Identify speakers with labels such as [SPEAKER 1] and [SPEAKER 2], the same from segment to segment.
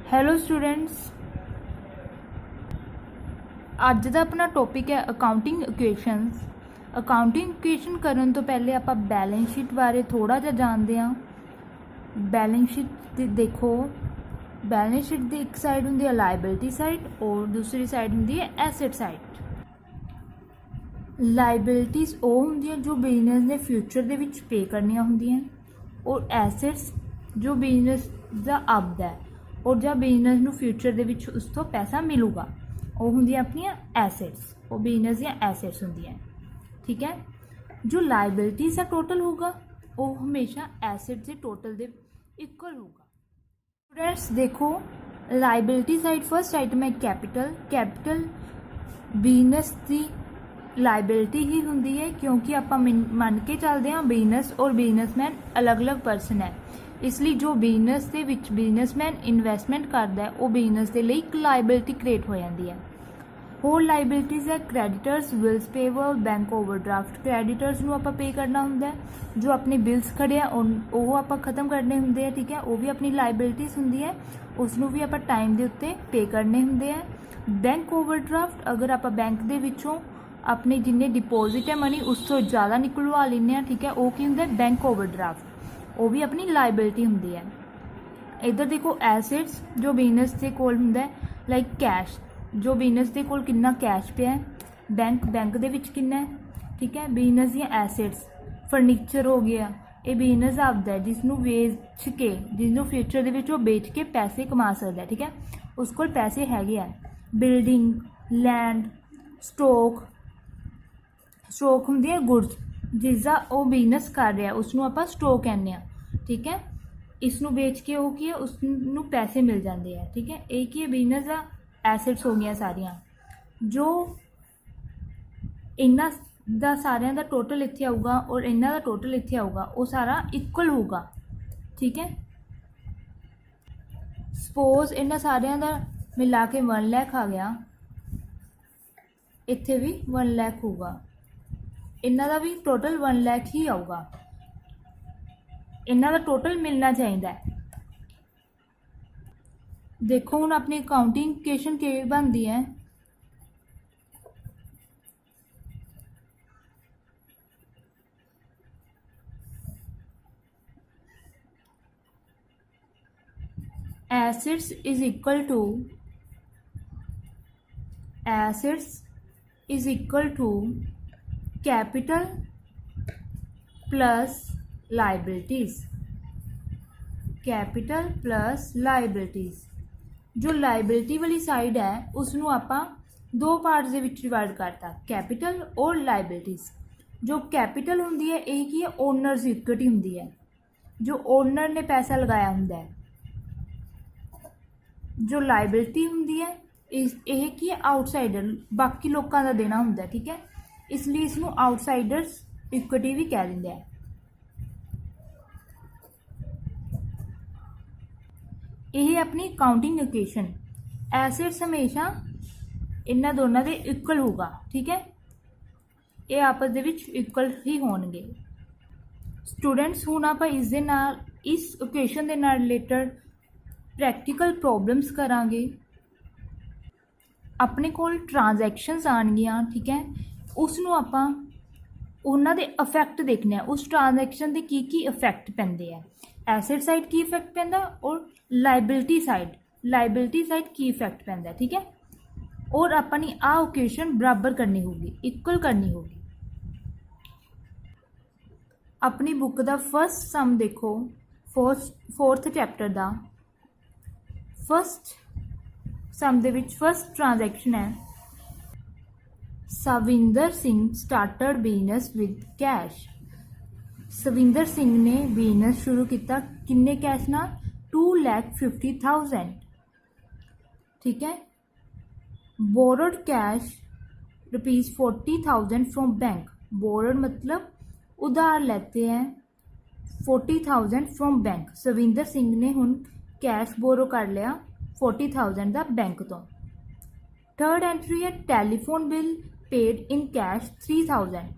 [SPEAKER 1] Hello students, अज का अपना topic है अकाउंटिंग इक्वेशनस। अकाउंटिंग इक्वेशन करन तो पहले आप बैलेंस शीट बारे थोड़ा जा जानते हैं। बैलेंस शीट देखो, बैलेंस शीट की एक साइड होंगी है लाइबिलिटी साइड और दूसरी साइड होंगी है एसेट साइड। लाइबिलिटीज़ वो होंगी जो बिजनेस ने फ्यूचर दे विच पे करनियां होंदियां और एसेट्स जो बिजनेस का अब है और जब बिजनेस नूं फ्यूचर दे विच उस तो पैसा मिलूगा वो होंदियां अपनियां एसेट्स। वो बिजनेस दियां एसेट्स होंदियां, ठीक है। जो लाइबिलिटीज़ का टोटल होगा वो हमेशा एसेट्स के टोटल दे इक्वल होगा। स्टूडेंट्स देखो, लाइबिलिटी साइड फर्स्ट आइटम है कैपिटल। कैपिटल बिजनेस की लाइबिलिटी ही होंदी है क्योंकि आप मन के चलते हैं बिजनेस और बिजनेसमैन अलग अलग परसन है, इसलिए जो बिजनेस के विच बिजनेसमैन इन्वेस्टमेंट करता है वो बिजनेस के लिए एक लाइबिलिटी क्रिएट हो जाती है। होर लाइबिलिटीज़ है creditors, bills payable, bank overdraft. Creditors नूं आपां पे करना हुंदा है, जो अपने बिल्स खड़े हैं वो आपां खत्म करने हुंदे हैं, ठीक है। वो भी अपनी लाइबिलिटीज़ हुंदी है, उसनूं भी आपां टाइम दे उत्ते पे करने हुंदे हैं। बैंक ओवरड्राफ्ट, अगर आपां बैंक दे विचों अपने जिन्ने डिपोजिट है मनी उस तो ज़्यादा निकलवा लें, ठीक है, वो की हुंदा है बैंक ओवरड्राफ्ट, वो भी अपनी लाइबिलिटी होंदी है। इधर देखो एसेट्स जो बिजनेस के कोल हुंदा है, लाइक कैश, जो बिजनेस के कोल कितना कैश पे है, बैंक दे विच कितना है, ठीक है। बिजनेस दी एसेट्स फर्नीचर हो गया, ये बिजनेस आपदा है जिसनों वेच के जिसनों फ्यूचर दे विच वो बेच के पैसे कमा सकता है, ठीक है, उस कोल पैसे हैगे है। बिल्डिंग, लैंड, स्टॉक होंदी है गुड्स जिसका वो बिजनेस कर रहा है उसनों आपां स्टॉक कहने हैं, ठीक है। इसनों बेच के वो की है उसनों पैसे मिल जाते हैं, ठीक है। एक ही बिजनेस का एसेट्स हो गई सारिया, जो इन्ना दा सारिया का टोटल इत्थे आऊगा और इन्ना दा टोटल इत्थे आऊगा वो सारा इक्वल होगा, ठीक है। सपोज इन्ना सारिया का मिला के 1 लाख आ गया, इत्थे भी 1 लाख होगा, इन्ना का भी टोटल 1 लाख ही आऊगा, इन्ना का टोटल मिलना चाहिए। देखो हुण अपनी अकाउंटिंग इक्वेशन किवें बनती है। Assets is equal to capital plus liabilities. Capital plus liabilities, जो लाइबिलिटी वाली साइड है उसनों आपां 2 पार्ट्स दे विच डिवाइड करता, कैपिटल और लाइबिलिटीज़। जो कैपिटल होंदी है एक ही है ओनर्स इक्विटी होंदी है, जो ओनर ने पैसा लगाया हुंदा है। जो लाइबिलिटी होंदी है यह की है आउटसाइडर, बाकी लोगों का देना होंदा है, ठीक है, इसलिए इसनों आउटसाइडर्स इक्विटी भी कह देंगे हैं। यह अपनी अकाउंटिंग इक्वेशन, एसेट्स हमेशा इन्हां दोनों के इक्वल होगा, ठीक है, ये आपस दे विच इक्वल ही होणगे। स्टूडेंट्स हुण आपां इस इक्वेशन दे नाल रिलेटेड प्रैक्टिकल प्रॉब्लम्स करांगे। अपने कोल ट्रांजैक्शनस आणगियां, ठीक है, उसनों आपां उन्हां दे इफैक्ट देखने हैं, उस ट्रांजैक्शन के की इफैक्ट पैंदे है। एसेट साइड की इफैक्ट पैंदा और लाइबिलिटी साइड की इफैक्ट पैंदा, ठीक है। और अपनी आ इक्वेशन बराबर करनी होगी, इक्वल करनी होगी। अपनी बुक का फर्स्ट सम देखो, फोर्थ चैप्टर का first some they which first transaction है Savinder Singh started business with cash. Savinder Singh ने बिजनेस शुरू किया किन्ने कैश ना 2,50,000, ठीक है। Borrowed cash ₹40,000 from bank. Borrowed मतलब उधार लेते हैं 40,000 फ्रॉम बैंक। सविंदर सिंह ने हुण कैश बोरो कर लिया 40,000 का बैंक तो। थर्ड एंट्री है telephone bill paid in cash 3,000।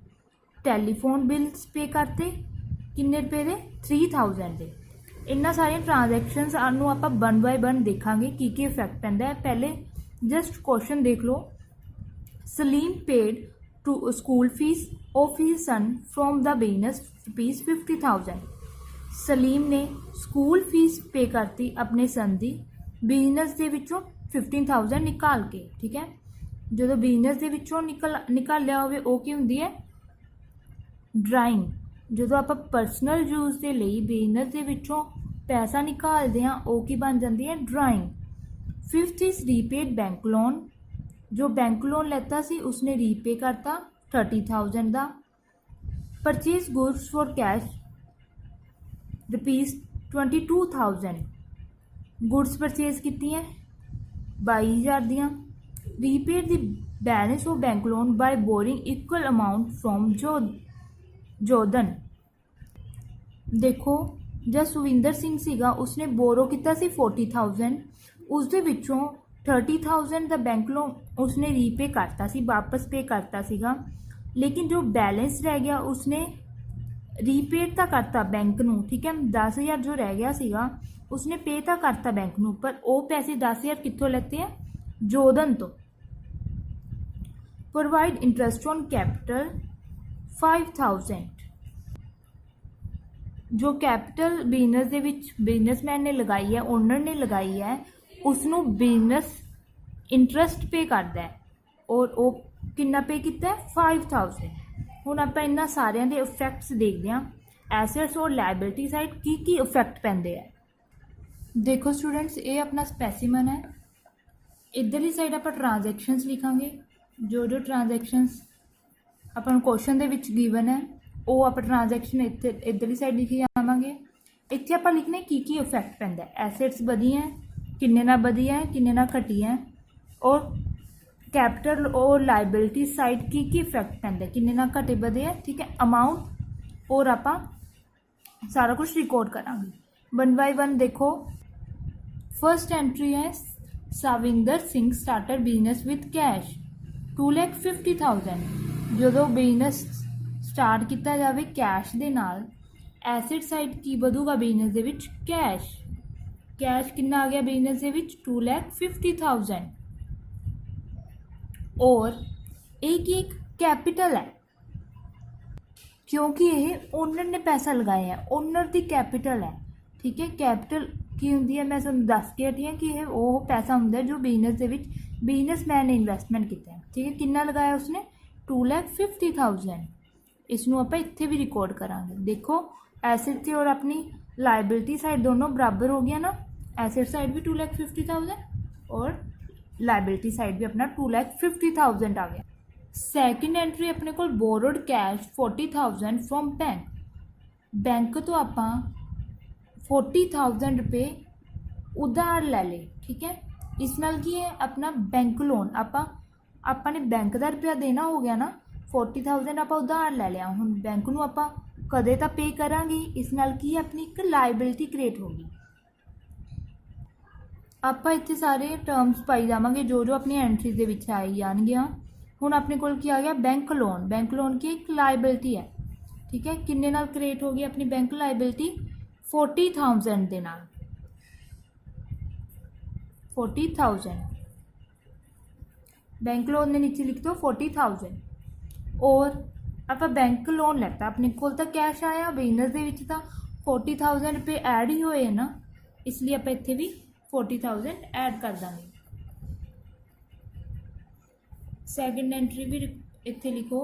[SPEAKER 1] Telephone bills पे करते किन्ने रुपए दे 3,000 दे। इन्ना सारिया ट्रांजैक्शनस ਨੂੰ ਆਪਾਂ 1 बाय 1 ਦੇਖਾਂਗੇ ਕੀ ਇਫੈਕਟ ਪੈਂਦਾ ਹੈ। ਪਹਿਲੇ जस्ट क्वेश्चन देख लो। Salim paid to school fees of his son from the business rupees 50,000। Salim ने स्कूल फीस पे करती अपने सन की बिजनेस के विचों 15,000 निकाल के। ठीक है, जो बिजनेस के विचों निकालिया होवे वो की हुंदी है ड्राइंग। जो आप परसनल यूज़ के लिए बिजनेस के विचों पैसा निकालते हैं वो की बन जाती है drawing. Fifth is repaid bank loan. जो बैंक लोन लेता सी उसने रीपे करता 30,000 का। Purchase goods for cash rupees 22,000। Goods purchase की 22,000 दियाँ। Repaid the balance of bank loan by boring equal amount from Jodhan. देखो जब सुविंदर सिंह सीगा उसने बोरो किया 40,000, उसके विचों 30,000 का बैंक लोन उसने रीपे करता सी, वापस पे करता सीगा। लेकिन जो बैलेंस रह गया उसने रीपेड तो करता बैंक नू। ठीक है, 10,000 जो रह गया सीगा उसने पे तो करता बैंक नू, पर वो पैसे 10,000 कित्थों लेते हैं जोधन तो। Provide interest on capital 5,000। जो कैपिटल बिजनेस दे विच बिजनेसमैन ने लगाई है, ओनर ने लगाई है, उसनों बिजनेस इंटरस्ट पे करता है और वो कितना पे किया 5,000। हुण आपां इन्हां सारियां दे इफैक्ट्स देखते हैं। एसेट्स और लाइबिलिटी साइड की इफैक्ट पैंदे है। देखो स्टूडेंट्स, ये अपना स्पैसीमन है। इधरली साइड आपां ट्रांजैक्शनस लिखांगे। जो ट्रांजैक्शनस आपां क्वेश्चन दे विच गिवन है वो आप ट्रांजैक्शन इत्थे इधरली साइड लिखी जावांगे। इत्थे आपां लिखने की इफैक्ट पैंदा है। एसेट्स वधी है, किन्ने ना वधी है, किन्ने ना घटी है, और कैपिटल और लाइबिलिटी साइड की इफैक्ट पैंदा है, किन्ने ना घटे वधे है। ठीक है, अमाउंट और आपां सारा कुछ रिकॉर्ड करांगे 1 बाय 1। देखो फर्स्ट एंट्री है Savinder Singh starter business with cash 2,50,000। जो बिजनेस स्टार्ट किया जाए कैश के नाल, एसेट साइड की वधूगा बिजनेस दे विच कैश। कैश कितना आ गया बिजनेस के विच 2,50,000। और एक कैपिटल है क्योंकि ये ओनर ने पैसा लगाया है, ओनर की कैपिटल है। ठीक है, कैपिटल की होंदी है, मैं तुहानूं दस के हटी हाँ कि यह वो पैसा होंदा जो बिजनेस के विच बिजनेसमैन ने इन्वेस्टमेंट किया है। ठीक है, कितना लगाया उसने 2,50,000। इसनों आपां इत्थे भी रिकॉर्ड करांगे। देखो एसेट और अपनी लाइबिलिटी साइड दोनों बराबर हो गया ना। एसेट साइड भी 2,50,000 और लाइबिलिटी साइड भी अपना 2,50,000 आ गया। सैकेंड एंट्री अपने को borrowed cash 40,000 from bank. Bank तो आप 40,000 रुपये उधार ले ले। ठीक है, इस नाल की है अपना बैंक लोन आपने बैंक का रुपया देना हो गया ना। 40,000 आप उधार ले लिया, हुण बैंक नूं आपां कदे तां पे करांगे। इस नाल की अपनी एक लाइबिलिटी क्रिएट होगी। ਆਪਾਂ ਇੱਥੇ ਸਾਰੇ ਟਰਮਸ ਪਾਈ ਜਾਵਾਂਗੇ जो अपनी एंट्रीज ਦੇ ਵਿੱਚ ਆਈ ਜਾਣਗੀਆਂ। ਹੁਣ ਆਪਣੇ ਕੋਲ ਕੀ ਆ ਗਿਆ बैंक लोन। बैंक लोन की एक लाइबिलिटी है। ठीक है, किन्ने नाल क्रिएट होगी अपनी बैंक लाइबिलिटी 40,000 ਦੇ ਨਾਲ 40,000। बैंक लोन के नीचे लिख दो 40,000। और आप बैंक लोन लैता, अपने कोल तो कैश आया, बिजनेस के विच तां 40,000 रुपये ऐड ही होए ना, इसलिए आप इत्थे भी 40,000 ऐड कर देंगे। सैकेंड एंट्री भी इत्थे लिखो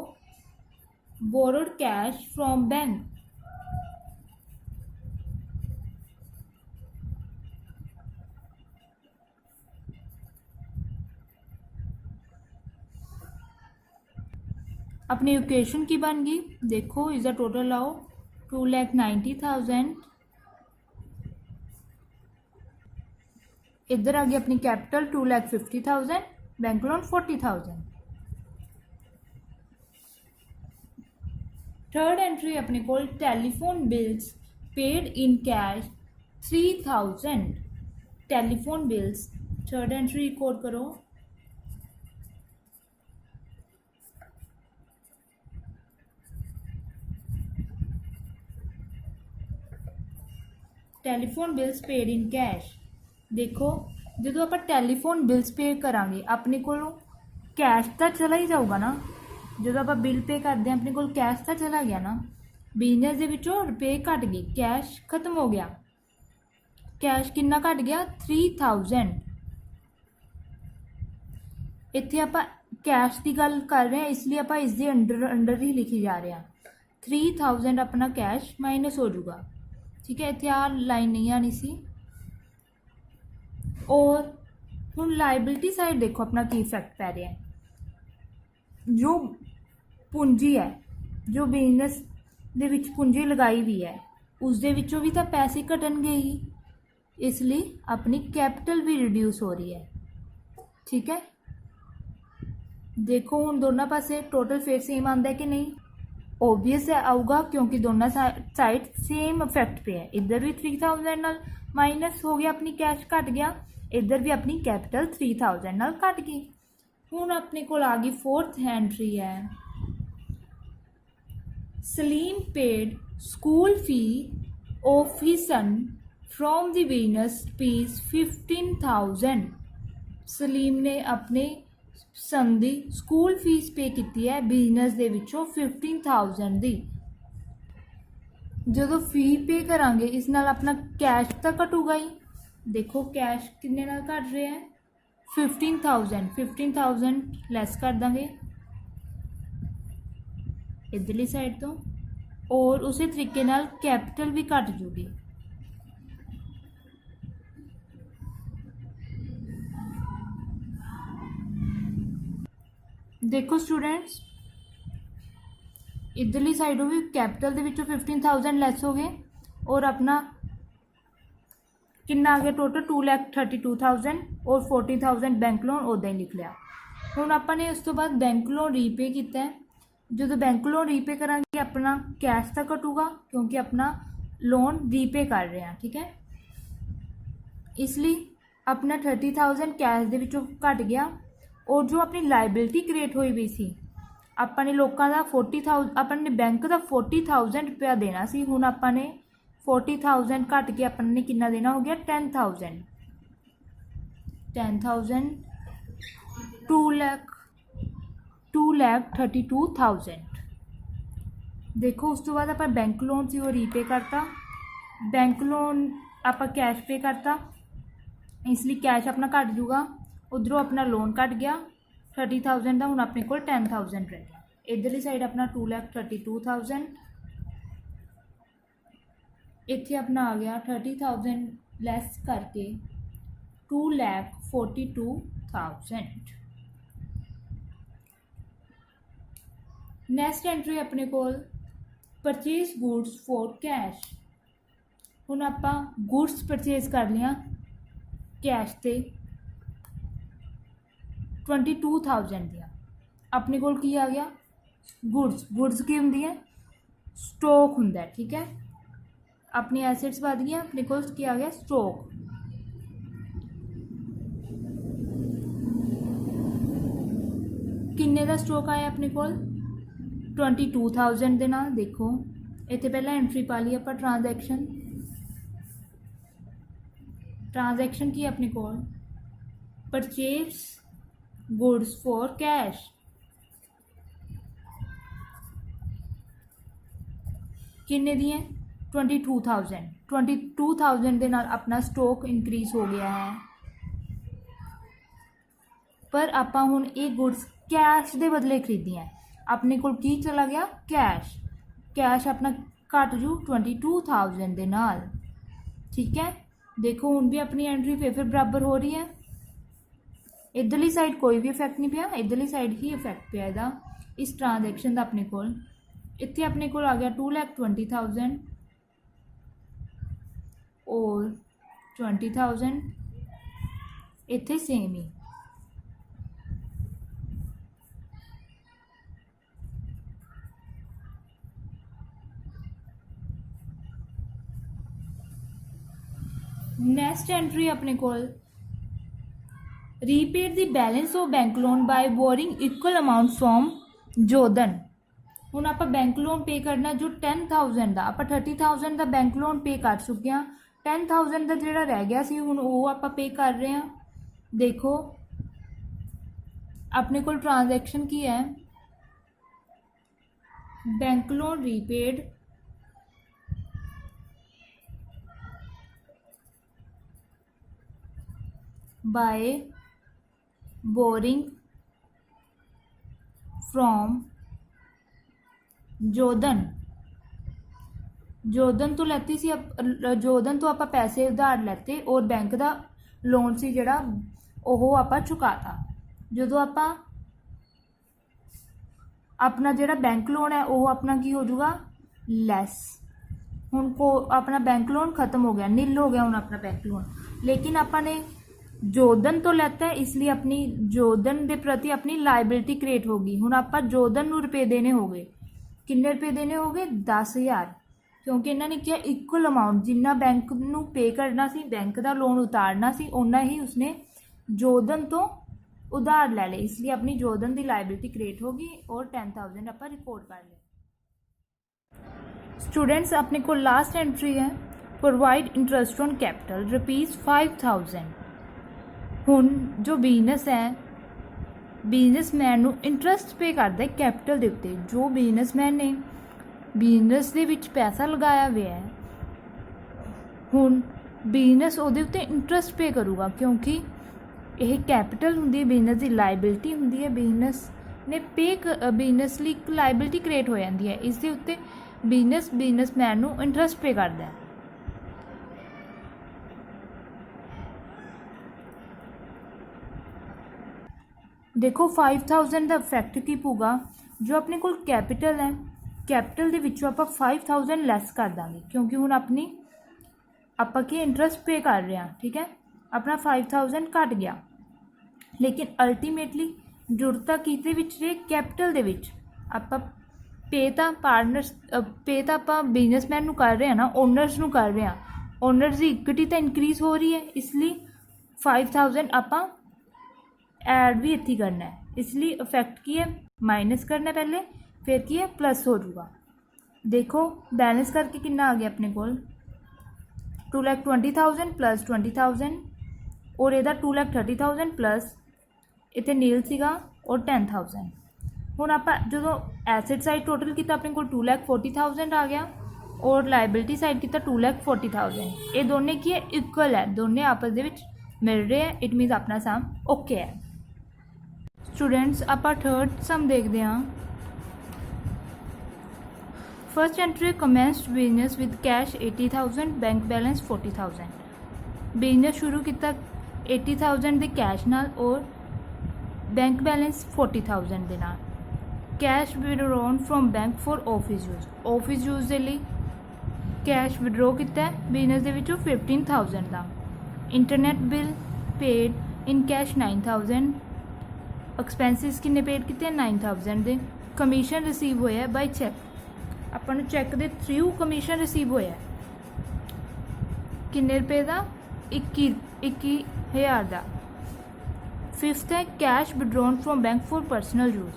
[SPEAKER 1] बोरोड कैश फ्रॉम बैंक। अपनी इक्वेशन की बन गई। देखो इसका टोटल लाओ 2,90,000। इधर आ गई अपनी capital 2,50,000, bank loan 40,000। Third entry अपने को telephone bills paid in cash 3,000। Telephone bills third entry record करो। ਟੈਲੀਫੋਨ ਬਿਲਸ ਪੇਡ ਇਨ ਕੈਸ਼। ਦੇਖੋ ਜਦੋਂ ਆਪਾਂ ਟੈਲੀਫੋਨ ਬਿਲਸ ਪੇ ਕਰਾਂਗੇ ਆਪਣੇ ਕੋਲੋਂ ਕੈਸ਼ ਤਾਂ ਚਲਾ ਹੀ ਜਾਊਗਾ ਨਾ। ਜਦੋਂ ਆਪਾਂ ਬਿੱਲ ਪੇ ਕਰਦੇ ਹਾਂ ਆਪਣੇ ਕੋਲ ਕੈਸ਼ ਤਾਂ ਚਲਾ ਗਿਆ ਨਾ। ਬਿਜ਼ਨਸ ਦੇ ਵਿੱਚੋਂ ਰੁਪਏ ਘਟ ਗਏ, ਕੈਸ਼ ਖਤਮ ਹੋ ਗਿਆ। ਕੈਸ਼ ਕਿੰਨਾ ਘਟ ਗਿਆ 3000। ਇੱਥੇ ਆਪਾਂ ਕੈਸ਼ ਦੀ ਗੱਲ ਕਰ ਰਹੇ ਹਾਂ ਇਸ ਲਈ ਆਪਾਂ ਇਸ ਦੇ ਅੰਡਰ ਹੀ ਲਿਖੀ ਜਾ ਰਹੇ ਹਾਂ। 3000 ਆਪਣਾ ਕੈਸ਼ ਮਾਈਨਸ ਹੋ ਜਾਊਗਾ। ਠੀਕ ਹੈ, ਇੱਥੇ ਆ ਲਾਈਨ ਨਹੀਂ ਆਣੀ ਸੀ। ਔਰ ਹੁਣ ਲਾਇਬਿਲਿਟੀ ਸਾਈਡ ਦੇਖੋ ਆਪਣਾ ਕੀ ਇਫੈਕਟ ਪੈ ਰਿਹਾ ਹੈ। ਜੋ ਪੂੰਜੀ ਹੈ, ਜੋ ਬਿਜ਼ਨਸ ਦੇ ਵਿੱਚ ਪੂੰਜੀ ਲਗਾਈ ਵੀ ਹੈ ਉਸ ਦੇ ਵਿੱਚੋਂ ਵੀ ਤਾਂ ਪੈਸੇ ਘਟਣਗੇ ਹੀ, ਇਸ ਲਈ ਆਪਣੀ ਕੈਪੀਟਲ ਵੀ ਰਿਡਿਊਸ ਹੋ ਰਹੀ ਹੈ। ਠੀਕ ਹੈ, ਦੇਖੋ ਹੁਣ ਦੋਨਾਂ ਪਾਸੇ ਟੋਟਲ ਫਿਰ ਸੇਮ ਆਉਂਦਾ ਕਿ ਨਹੀਂ। ਓਬਵੀਅਸ ਹੈ ਆਊਗਾ ਕਿਉਂਕਿ ਦੋਨਾਂ ਸਾਈਡ ਸੇਮ ਇਫੈਕਟ ਪਿਆ ਹੈ। ਇੱਧਰ ਵੀ 3000 ਨਾਲ ਮਾਈਨਸ ਹੋ ਗਿਆ, ਆਪਣੀ ਕੈਸ਼ ਘਟ ਗਿਆ। ਇੱਧਰ ਵੀ ਆਪਣੀ ਕੈਪੀਟਲ 3000 ਨਾਲ ਘਟ ਗਈ। ਹੁਣ ਆਪਣੇ ਕੋਲ ਆ ਗਈ ਫੋਰਥ ਐਂਟਰੀ ਹੈ। Salim paid school fee of his son from the business rupees 15,000। Salim ਨੇ ਆਪਣੇ ਸਨ ਦੀ ਸਕੂਲ ਫੀਸ ਪੇ ਕੀਤੀ ਹੈ ਬਿਜ਼ਨਸ ਦੇ ਵਿੱਚੋਂ 15,000 ਦੀ। ਜਦੋਂ ਫੀ ਪੇ ਕਰਾਂਗੇ ਇਸ ਨਾਲ ਆਪਣਾ ਕੈਸ਼ ਤਾਂ ਘਟੂਗਾ ਹੀ। ਦੇਖੋ ਕੈਸ਼ ਕਿੰਨੇ ਨਾਲ ਘਟ ਰਿਹਾ ਹੈ 15,000 ਲੈਸ ਕਰ ਦਾਂਗੇ ਇੱਧਰਲੀ ਸਾਈਡ ਤੋਂ। ਔਰ ਉਸੇ ਤਰੀਕੇ ਨਾਲ ਕੈਪੀਟਲ ਵੀ ਘਟ ਜੂਗੀ। ਦੇਖੋ ਸਟੂਡੈਂਟਸ ਇੱਧਰਲੀ ਸਾਈਡੋਂ ਵੀ ਕੈਪੀਟਲ ਦੇ ਵਿੱਚੋਂ 15,000 ਲੈਸ ਹੋ ਗਏ ਔਰ ਆਪਣਾ ਕਿੰਨਾ ਆ ਗਿਆ ਟੋਟਲ 2,32,000 ਔਰ 40,000 ਬੈਂਕ ਲੋਨ ਉੱਦਾਂ ਹੀ ਲਿਖ ਲਿਆ। ਹੁਣ ਆਪਾਂ ਨੇ ਉਸ ਤੋਂ ਬਾਅਦ ਬੈਂਕ ਲੋਨ ਰੀਪੇ ਕੀਤਾ ਹੈ। ਜਦੋਂ ਬੈਂਕ ਲੋਨ ਰੀਪੇ ਕਰਾਂਗੇ ਆਪਣਾ ਕੈਸ਼ ਤਾਂ ਘਟੂਗਾ ਕਿਉਂਕਿ ਆਪਣਾ ਲੋਨ ਰੀਪੇ ਕਰ ਰਹੇ ਹਾਂ। ਠੀਕ ਹੈ, ਇਸ ਲਈ ਆਪਣਾ 30,000 ਕੈਸ਼ ਦੇ ਵਿੱਚੋਂ ਘਟ ਗਿਆ। ਔਰ ਜੋ ਆਪਣੀ ਲਾਇਬਿਲਿਟੀ ਕ੍ਰੀਏਟ ਹੋਈ ਵੀ ਸੀ ਆਪਾਂ ਨੇ ਲੋਕਾਂ ਦਾ 40,000 ਆਪਾਂ ਨੇ ਬੈਂਕ ਦਾ 40,000 ਰੁਪਇਆ ਦੇਣਾ ਸੀ। ਹੁਣ ਆਪਾਂ ਨੇ 40,000 ਘਟ ਕੇ ਆਪਾਂ ਨੇ ਕਿੰਨਾ ਦੇਣਾ ਹੋ ਗਿਆ 10,000 2,32,000। ਦੇਖੋ ਉਸ ਤੋਂ ਬਾਅਦ ਆਪਾਂ ਬੈਂਕ ਲੋਨ ਸੀ ਉਹ ਰੀਪੇ ਕਰਤਾ। ਬੈਂਕ ਲੋਨ ਆਪਾਂ ਕੈਸ਼ ਪੇ ਕਰਤਾ ਇਸ ਲਈ ਕੈਸ਼ ਆਪਣਾ ਘਟ ਜੂਗਾ। ਉਧਰੋਂ ਆਪਣਾ ਲੋਨ ਘਟ ਗਿਆ 30,000 ਦਾ। ਹੁਣ ਆਪਣੇ ਕੋਲ 10,000 ਰਹਿ ਗਿਆ। ਇੱਧਰਲੀ ਸਾਈਡ ਆਪਣਾ 2,32,000। ਇੱਥੇ ਆਪਣਾ ਆ ਗਿਆ 30,000 ਲੈਸ ਕਰਕੇ 2,42,000। ਨੈਕਸਟ ਐਂਟਰੀ ਆਪਣੇ ਕੋਲ ਪਰਚੇਜ਼ ਗੁड्स ਫॉर ਕੈਸ਼। ਹੁਣ ਆਪਾਂ ਗੁड्स ਪਰਚੇਜ਼ ਕਰ ਲਿਆ ਕੈਸ਼ ਤੇ 22,000 ਦੀਆਂ। ਆਪਣੇ ਕੋਲ ਕੀ ਆ ਗਿਆ ਗੁड्स ਕੀ ਹੁੰਦੀ ਹੈ ਸਟਾਕ ਹੁੰਦਾ ਹੈ। ਠੀਕ ਹੈ, अपनी एसेट्स बढ़ गई अपने को क्या आ गया स्टॉक। किन्ने का स्टॉक आया अपने को 22,000 के नाल। देखो इतने पहला एंट्री पा ली आप ट्रांजैक्शन की अपने को परचेज गुड्स फॉर कैश। किन्ने दी है 22,000 के नाल अपना स्टॉक इंक्रीज हो गया है। पर आपां हुण ये गुड्स कैश के बदले खरीदी है। अपने को की चला गया कैश अपना घट जू 22,000 के नाल। ठीक है, देखो हुण भी अपनी एंट्री फिर बराबर हो रही है। इधरली साइड कोई भी इफेक्ट नहीं पिया, इधरली साइड ही इफेक्ट पिया इहदा इस ट्रांजैक्शन का। अपने को इत्थे अपने को आ गया 2,20,000 और 20,000 इत्थे सेम ही। नैक्सट एंट्री अपने को repaid the balance of bank loan by boring equal amount from Jodhan. हुण आप बैंक लोन पे करना जो 10,000 का आप 30,000 का बैंक लोन पे कर चुके हैं। 10,000 ਦਾ ਜਿਹੜਾ ਰਹਿ ਗਿਆ ਸੀ ਹੁਣ ਉਹ ਆਪਾਂ ਪੇ ਕਰ ਰਹੇ ਹਾਂ। ਦੇਖੋ ਆਪਣੇ ਕੋਲ ਟ੍ਰਾਂਜੈਕਸ਼ਨ ਕੀ ਹੈ, bank loan repaid, by borrowing from जोधन तो ਲੈਤੀ ਸੀ जोधन तो ਆਪਾਂ ਪੈਸੇ ਉਧਾਰ ਲੈਤੇ ਔਰ ਬੈਂਕ ਦਾ ਲੋਨ ਸੀ ਜਿਹੜਾ ਉਹ ਆਪਾਂ ਚੁਕਾਤਾ। ਜਦੋਂ ਆਪਾਂ ਆਪਣਾ ਜਿਹੜਾ ਬੈਂਕ ਲੋਨ ਹੈ ਉਹ ਆਪਣਾ ਕੀ ਹੋ ਜਾਊਗਾ ਲੈਸ। ਹੁਣ ਆਪਣਾ ਬੈਂਕ ਲੋਨ ਖਤਮ ਹੋ ਗਿਆ, ਨੀਲ ਹੋ ਗਿਆ ਹੁਣ ਆਪਣਾ ਬੈਂਕ ਲੋਨ, ਲੇਕਿन ਆਪਾਂ ने जोधन तो लेता है इसलिए अपनी जोधन के प्रति अपनी लाइबिलिटी क्रिएट होगी। हुण आपां जोधन नूं रुपए देने हो गए, किन्ने रुपए देने हो गए 10,000, क्योंकि इन्होंने किया इक्वल अमाउंट जिन्ना बैंक नूं पे करना सी, बैंक का लोन उतारना सी, उन्ना ही उसने जोधन तो उधार ले ले, इसलिए अपनी जोधन की लाइबिलिटी क्रिएट होगी और 10,000 आपां रिपोर्ट कर ले। स्टूडेंट्स अपने को लास्ट एंट्री है प्रोवाइड इंटरेस्ट ऑन कैपिटल ₹5,000। ਹੁਣ जो बिजनेस है बिजनेसमैन ਨੂੰ इंटरस्ट पे करता है कैपिटल के उत्ते। जो बिजनेसमैन ने बिजनेस ਦੇ ਵਿੱਚ पैसा लगाया हुआ है ਹੁਣ बिजनेस ਉਹਦੇ ਉੱਤੇ इंटरस्ट पे करूगा, क्योंकि ਇਹ कैपिटल ਹੁੰਦੀ ਹੈ, बिजनेस की लाइबिलिटी ਹੁੰਦੀ है, बिजनेस ने पे बिजनेस ਲਈ ਇੱਕ लाइबिलिटी क्रिएट हो जाती है, इस ਦੇ ਉੱਤੇ बिजनेसमैन ਨੂੰ इंटरस्ट पे करता है। देखो 5,000 का इफैक्ट की पऊगा, जो अपने को कैपिटल है कैपिटल के विचों आप 5,000 लैस कर देंगे, क्योंकि हुण अपनी आप इंटरस्ट पे कर रहे हैं, ठीक है, अपना 5,000 घट गया, लेकिन अल्टीमेटली जरूरत किसदे विच रहे कैपिटल दे विच। आप पे तो पार्टनर्स पे तो आप बिजनेसमैन नूं कर रहे हैं ना, ओनर्स नूं कर रहे हैं, ओनर्स की इक्विटी तो इंक्रीज़ हो रही है, इसलिए 5,000 आप ऐड भी इत्थे करना है, इसलिए इफैक्ट की है माइनस करना पहले, फिर की है प्लस हो जाऊगा। देखो बैलेंस करके कितना आ गया अपने को 2,20,000 प्लस 20,000 और इहदा 2,30,000 प्लस इत्थे नील सीगा और 10,000। हुण आपां जो एसेट साइड टोटल किया अपने को 2,40,000 आ गया और लाइबिलिटी साइड किया 2,40,000। ये दोनों की है इक्वल है, दोनों आपस दे विच मिल रहे हैं, इट मीनस अपना सम ओके है। स्टूडेंट्स आप थर्ड सम देखते हैं। First entry commenced business with cash 80,000, bank balance 40,000। Business शुरू किया 80,000 के कैश नाल और बैंक बैलेंस 40,000 के नाल। Cash withdrawn from bank for office use, office use के लिए कैश विड्रॉ किया बिजनेस के विचों 15,000 का। Internet bill paid in cash 9,000, expenses किन्ने पेड किए 9,000 के। कमीशन रिसीव होया बाय चैक, अपन चैक के थ्रू कमीशन रिसीव होया किन्ने रुपए का 21,000 का। फिफ्थ है cash withdrawn from bank for personal use,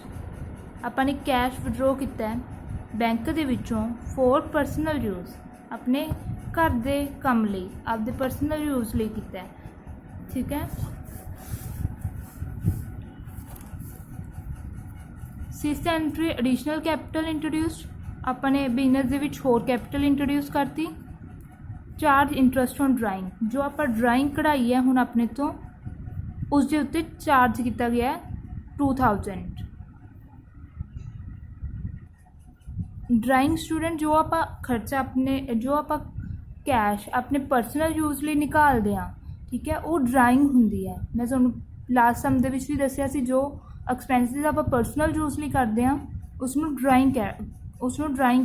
[SPEAKER 1] upon cash withdraw किया बैंक के विचों फॉर पर्सनल यूज, अपने घर के काम लिए आपके पर्सनल यूज लिए किया, ठीक है। Sixth entry additional capital introduced, अपने बिजनेस के होर कैपिटल इंट्रोड्यूस करती। चार्ज इंटरस्ट ऑन ड्राइंग, जो आप ड्राइंग कढ़ाई है हुण अपने तो उसके उत्ते चार्ज किया गया 2,000। ड्राइंग स्टूडेंट जो आप खर्चा अपने जो आप कैश अपने पर्सनल यूज लिए निकालते हैं, ठीक है, वो ड्राइंग होंगी है। मैं तुहानूं लास्ट सम दे विच भी दस्सिया सी, जो एक्सपेंसिस आप पर्सनल यूज लिए करते हैं उसनूं ड्राइंग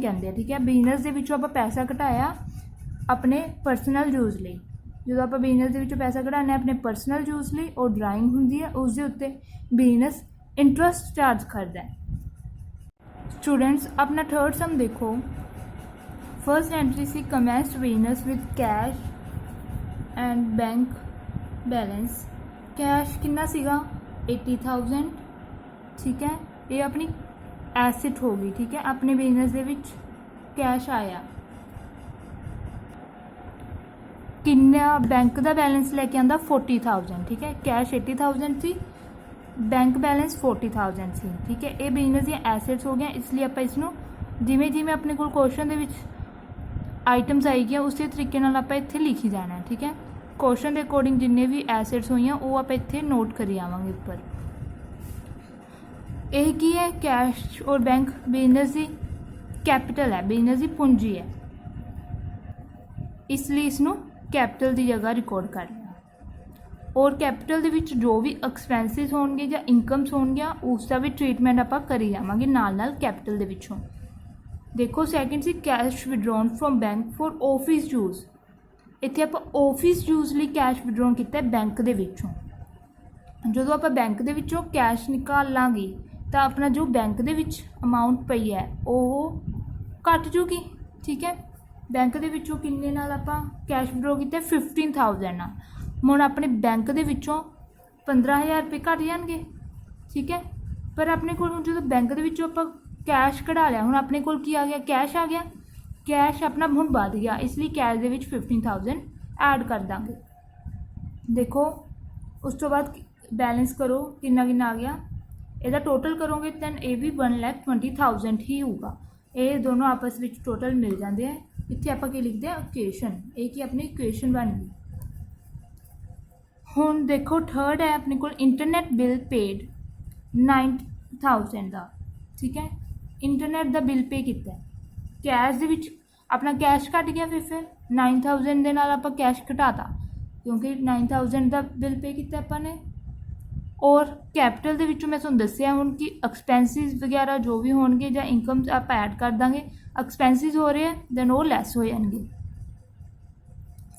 [SPEAKER 1] कहते हैं, ठीक है। बिजनेस के विचों आप पैसा घटाया अपने पर्सनल यूज लिए, जो आप बिजनेस के विचों पैसा घटाने अपने पर्सनल यूज लिए और ड्राइंग होंगी है, उसके उत्ते बिजनेस इंटरस्ट चार्ज करता है। स्टूडेंट्स अपना थर्ड सम देखो। फर्स्ट एंट्री सी commenced business with cash and bank balance. Cash कितना सीगा 80,000, ठीक है, ये अपनी एसेट होगी, ठीक है, अपने बिजनेस के विच कैश आया। किन्ना बैंक का बैलेंस लैके आंदा 40,000, ठीक है। कैश 80,000 सी, बैंक बैलेंस 40,000 सी, ठीक है। ये बिजनेस दी एसेट्स हो गया, इसलिए आप इसनों जिमें जिमें अपने को क्वेश्चन दे विच आइटम्स आई गया उस तरीके नाल आप इत्थे लिखी जाना है, ठीक है। क्वेश्चन के अकॉर्डिंग जिन्ने भी एसेट्स हुई वो आप इत्थे नोट करी आवांगे उपर। यह की है कैश और बैंक बिजनेस की कैपिटल है, बिजनेस की पूंजी है, इसलिए इसनों कैपिटल की जगह रिकॉर्ड कर लिया। और कैपिटल दे विच जो भी एक्सपेंसिस होणगे या इनकम्स होणगियां उसका भी ट्रीटमेंट आपां करी जावांगे नाल नाल कैपिटल दे विचों। देखो सैकेंड सी cash withdrawn from bank for office use, इत्थे आपां ऑफिस यूज़ लई कैश विड्रॉन कीता बैंक दे विचों। जदों आपां बैंक दे विचों कैश निकालांगे तो अपना जो बैंक दे विच अमाउंट पई है वो घट जूगी, ठीक है। बैंक दे विचों किन्ने नाल आपां कैश विड्रॉ कीता 15,000 नाल, हुण अपने बैंक दे विचों 15,000 रुपये घट जाणगे, ठीक है। पर अपने कोल जो बैंक दे विचों आपां कैश कढ़ा लिया, हुण अपने कोल की आ गया, कैश आ गया, कैश अपना हुण वध गया, इसलिए कैश दे विच 15,000 ऐड कर देंगे। देखो उस तो बाद बैलेंस करो किन्ना किन्ना आ गया, ਇਹਦਾ टोटल करोगे दैन ये भी 1,20,000 ही होगा। ये दोनों आपस में टोटल मिल जाते हैं। इतने आप लिखते हैं इक्वेशन, ये की अपनी इक्वेशन बन गई। हुण देखो थर्ड है अपने को इंटरनेट बिल पेड 9,000 का, ठीक है। इंटरनेट का बिल पे किया कैश दे विच, अपना कैश घट गया, फिर 9,000 के नाल आपां कैश घटाता क्योंकि 9,000 का बिल पे किया आपां। और कैपिटल दे विचों मैं तुहानूं दस्सिया हुण कि एक्सपेंसिस वगैरह जो भी होणगे जां इनकम्स आप ऐड कर देंगे, एक्सपेंसिस हो रहे हैं दैन वो लैस हो जाएंगे।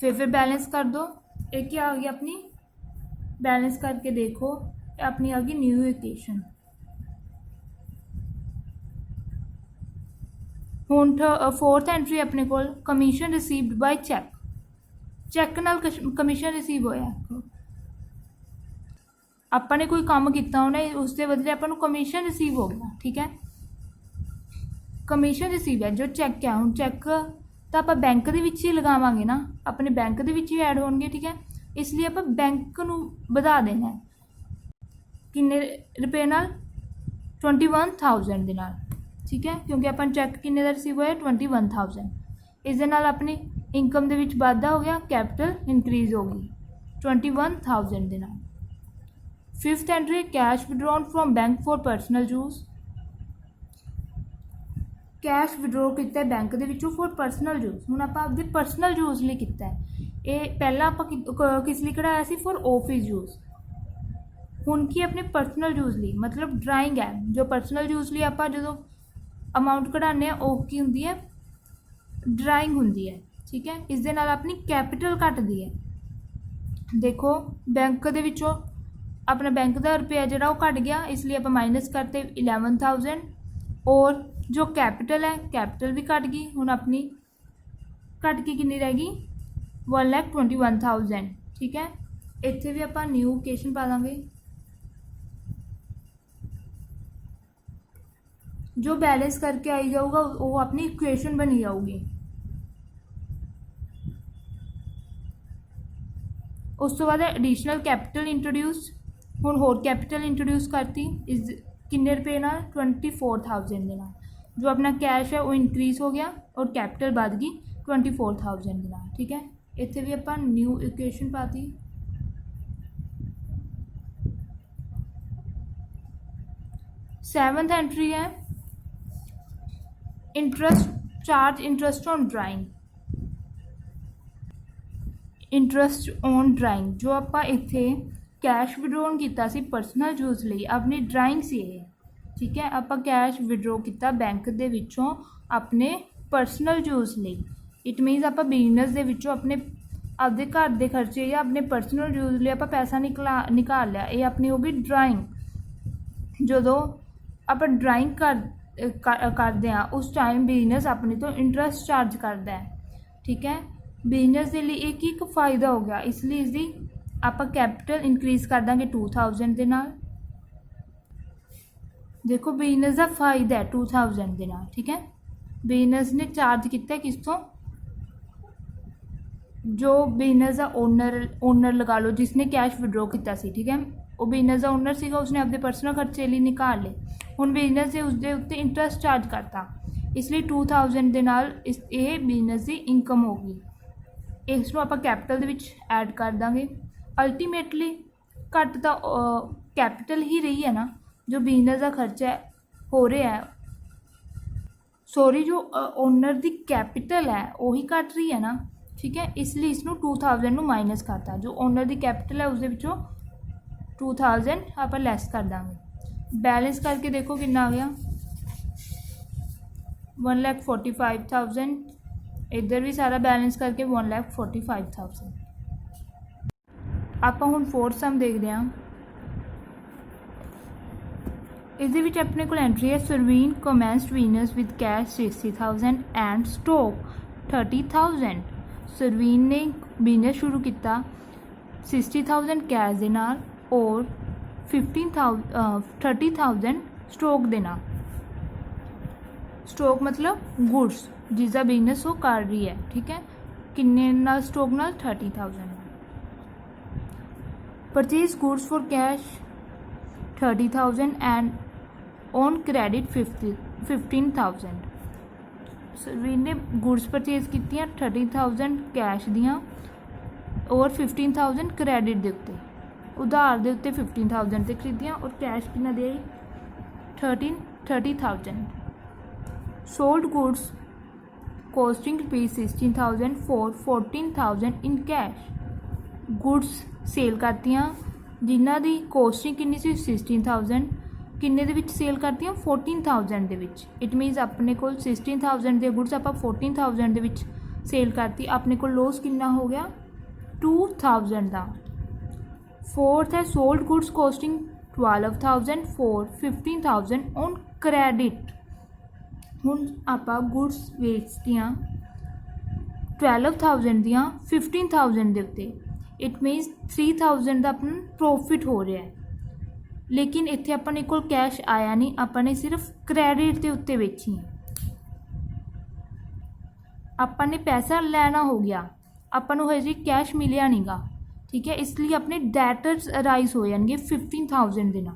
[SPEAKER 1] फिर बैलेंस कर दो, एक क्या आ गई अपनी बैलेंस करके देखो अपनी आ गई न्यू इक्वेशन। हुण फोर्थ एंट्री अपने को commission received by cheque, cheque नाल कमीशन रिसीव होया, ਆਪਾਂ ने कोई काम किया होना उसके बदले अपन कमीशन रिसीव हो गया, ठीक है। कमीशन रिसीव है जो चैक है, हूँ चैक तो आप बैंक के ही लगावे ना, अपने बैंक के ही ऐड होंगे, ठीक है। इसलिए आप बैंक नूं वधा देना है किन्ने रुपए नाल 21,000 दे नाल, ठीक है, क्योंकि अपन चैक किन्ने दा रिसीव होया 21,000। इस दे नाल अपनी इनकम दे विच वाधा हो गया, कैपिटल इंक्रीज हो गई 21,000 दे नाल। Fifth entry cash withdrawn from bank for personal use, cash withdraw किया बैंक के विचों फॉर पर्सनल यूज़। हुण आपां आपदे पर्सनल यूज़ लई कीता है, ये पहला आपां किस लई कढ़ाया सी फॉर ऑफिस यूज़, हुण की अपने पर्सनल यूज़ लई मतलब ड्राइंग है जो पर्सनल यूज़ लई आपां जदों अमाउंट कढ़ाने वो की हुंदी है ड्राइंग हुंदी है, ठीक है। इस दे नाल अपनी कैपिटल घटदी है। देखो बैंक के विचों अपना बैंक का रुपया जो घट गया, इसलिए आप माइनस करते 11,000 और जो कैपिटल है कैपिटल भी घट गई, हुण अपनी घट के कितनी रह गई 1,21,000, ठीक है। इत्थे भी आप न्यू इक्वेशन पा देंगे, जो बैलेंस करके आई जाऊगा वो अपनी इक्वेशन बनी जाऊगी। उस तो बाद एडिशनल कैपिटल इंट्रोड्यूस, हुण होर कैपिटल इंट्रोड्यूस करती इस किन्ने रुपए नाल 24,000 दे नाल, जो अपना कैश है वो इंक्रीज हो गया और कैपिटल बढ़ गई 24,000 दे नाल, ठीक है। इत्थे भी आपां न्यू इक्वेशन पाती। सेवंथ एंट्री है interest charge interest on drawing, interest on drawing जो आप इत्थे कैश विड्रॉन किया सी पर्सनल यूज़ लई अपनी ड्राइंग सी ये, ठीक है। आप कैश विड्रॉ किया बैंक दे विचों अपने पर्सनल यूज़ लई, इट मीनस आप बिजनेस दे विचों अपने आपदे घर दे खर्चे या अपने पर्सनल यूज़ लई आप पैसा निकाल लिया, ये अपनी होगी ड्राइंग। जदों आप ड्राइंग करते हैं उस टाइम बिजनेस अपने तो इंटरेस्ट चार्ज करता है, ठीक है। बिजनेस के लिए एक फायदा हो गया, इसलिए इसकी आप कैपिटल इंक्रीज कर देंगे 2,000 के नाल। देखो बिजनेस का फायदा है 2,000 के नाल, ठीक है। बिजनेस ने चार्ज किया किस तो जो बिजनेस का ओनर लगा लो जिसने कैश विड्रॉ किया सी, ठीक है, वो बिजनेस का ओनर सीगा, उसने अपने पर्सनल खर्चे लिए निकाल ले, हुण बिजनेस ने उसके उत्ते इंटरस्ट चार्ज करता, इसलिए 2000 ਦੇ ਨਾਲ ਇਹ ਬਿਜ਼ਨਸ ਦੀ ਇਨਕਮ ਹੋ ਗਈ। ਇਸ ਨੂੰ ਆਪਾਂ ਕੈਪੀਟਲ ਦੇ ਵਿੱਚ ਐਡ ਕਰ ਦਾਂਗੇ। ਅਲਟੀਮੇਟਲੀ ਘੱਟ ਤਾਂ ਕੈਪੀਟਲ ਹੀ ਰਹੀ ਹੈ ਨਾ, ਜੋ ਬਿਜ਼ਨਸ ਦਾ ਖਰਚਾ ਹੋ ਰਿਹਾ ਹੈ, ਸੋਰੀ ਜੋ ਓਨਰ ਦੀ ਕੈਪੀਟਲ ਹੈ ਉਹੀ ਘੱਟ ਰਹੀ ਹੈ ਨਾ, ਠੀਕ ਹੈ, ਇਸ ਲਈ ਇਸ ਨੂੰ 2000 ਨੂੰ ਮਾਈਨਸ ਕਰਤਾ, ਜੋ ਓਨਰ ਦੀ ਕੈਪੀਟਲ ਹੈ ਉਸਦੇ ਵਿੱਚੋਂ 2000 ਆਪਾਂ ਲੈਸ ਕਰ ਦਾਂਗੇ। बैलेंस करके देखो कितना आ गया 1,45,000। इधर भी सारा बैलेंस करके 1,45,000। ਆਪਾਂ ਹੁਣ फोर्थ सम देखते हैं। इस अपने को एंट्री है Sarveen commenced business with cash 60,000 and stock 30,000। Sarveen ने बिजनेस शुरू किया 60,000 कैश के नाल और 30,000 स्टॉक के नाल। स्टॉक मतलब गुड्स जिसका बिजनेस वो कर रही है, ठीक है, किन्ने नाल स्टॉक नाल 30,000। Purchase goods for cash 30,000 and on credit 15,000। Sarveen ने गुड्स परचेज की 30,000 कैश दियाँ और 15,000 क्रेडिट के उत्ते, उधार के उत्ते 15,000 से खरीदियाँ और कैश कितना दे 30,000। Sold goods costing ₹16,000 for 14,000 in cash. Goods sale करतियाँ जिन्हां दी कॉस्टिंग कितनी सी 16,000, किन्ने दे विच सेल करतियाँ 14,000 दे विच। इट मीनस अपने को 16,000 दे गुड्स आप 14,000 दे विच सेल करती, अपने को लॉस कितना हो गया 2,000 का। फोर्थ है sold goods costing 12,000 for 15,000 on credit. हुण आपां गुड्स बेचतियाँ 12,000 दियाँ 15,000 दे उत्ते, इट मीनस 3,000 का अपन प्रॉफिट हो रहा है, लेकिन इत्थे अपने को कैश आया नहीं, अपने सिर्फ क्रेडिट के उत्ते बेची है। अपने पैसा लेना हो गया, अपन को हजे कैश मिलिया नहीं गा, ठीक है, इसलिए अपने डैटर्स राइज हो जाएंगे 15,000 दिन,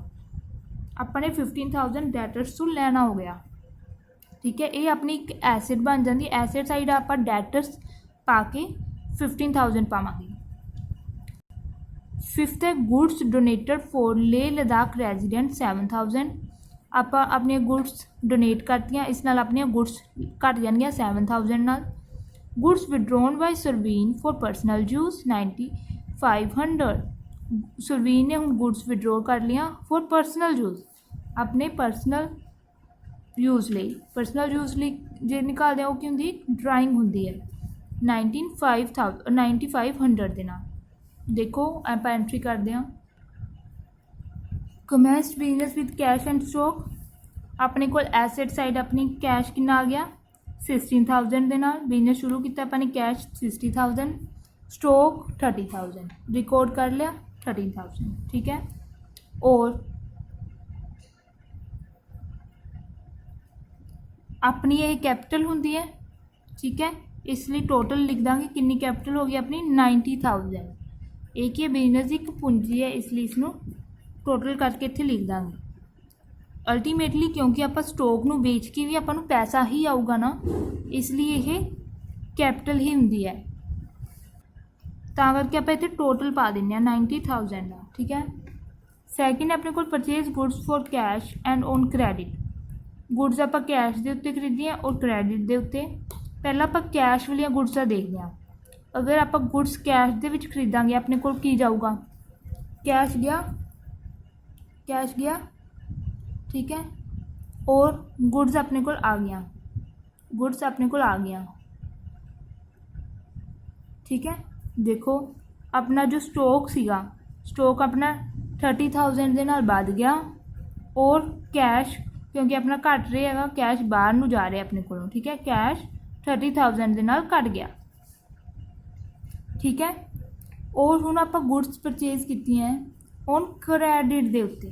[SPEAKER 1] अपने 15,000 डैटर्स तो लेना हो गया, ठीक है, ये अपनी एक एसेट बन जाती। एसेट साइड आप डैटर्स पा के 15,000 पावांगे। फिफ्थ है goods donated for Leh Ladakh resident 7,000। आप अपनी गुड्स डोनेट करती, इस नाल अपनी गुड्स घट जाएंगे 7,000 नाल। Goods withdrawn bye Sarveen for personal use 9,500। Sarveen ने हम गुड्स विड्रॉ कर लिया फॉर पर्सनल यूज, अपने पर्सनल यूज ਲਈ। पर्सनल यूज ਲਈ जे निकालते हैं वो की होंगी ड्राइंग होंगी है 9,500 के नाल। देखो आप एंट्री करते हैं commenced business with cash and stock. अपने को एसेट साइड अपनी कैश कितना आ गया 16,000 के नाल, बिजनेस शुरू किया अपने कैश 60,000, स्टॉक 30,000 रिकॉर्ड कर लिया 13,000, ठीक है। और अपनी ये कैपिटल होंगी है, ठीक है, इसलिए टोटल लिख देंगे कितनी कैपिटल होगी अपनी 90,000। एक ये बिजनेस की एक पूंजी है, इसलिए इसनों टोटल करके इत्थे लिख देंगे। अल्टीमेटली क्योंकि आप स्टॉक नूं बेच के भी आपां नूं पैसा ही आऊगा ना, इसलिए ये कैपिटल ही होंगी है, तां करके आप इत्थे टोटल पा देंगे 90,000 का, ठीक है। सैकेंड अपने को purchase goods for cash and on credit. Goods आप कैश के उत्ते खरीदियाँ और क्रेडिट के उत्ते। पहला आप कैश वाली गुड्स का देखते हैं। अगर आप गुड्स कैश के विच खरीदांगे अपने को की जाऊगा कैश गया, ठीक है, और गुड्स अपने को आ गया, ठीक है। देखो अपना जो स्टॉक सीगा, स्टॉक अपना 30,000 के नाल बढ़ गया और कैश क्योंकि अपना घट रहा है, कैश बाहर नूं जा रहा है अपने को, ठीक है, कैश 30,000 के नाल घट गया, ठीक है। और हुण आप गुड्स परचेज की हैं ऑन क्रेडिट के उत्ते।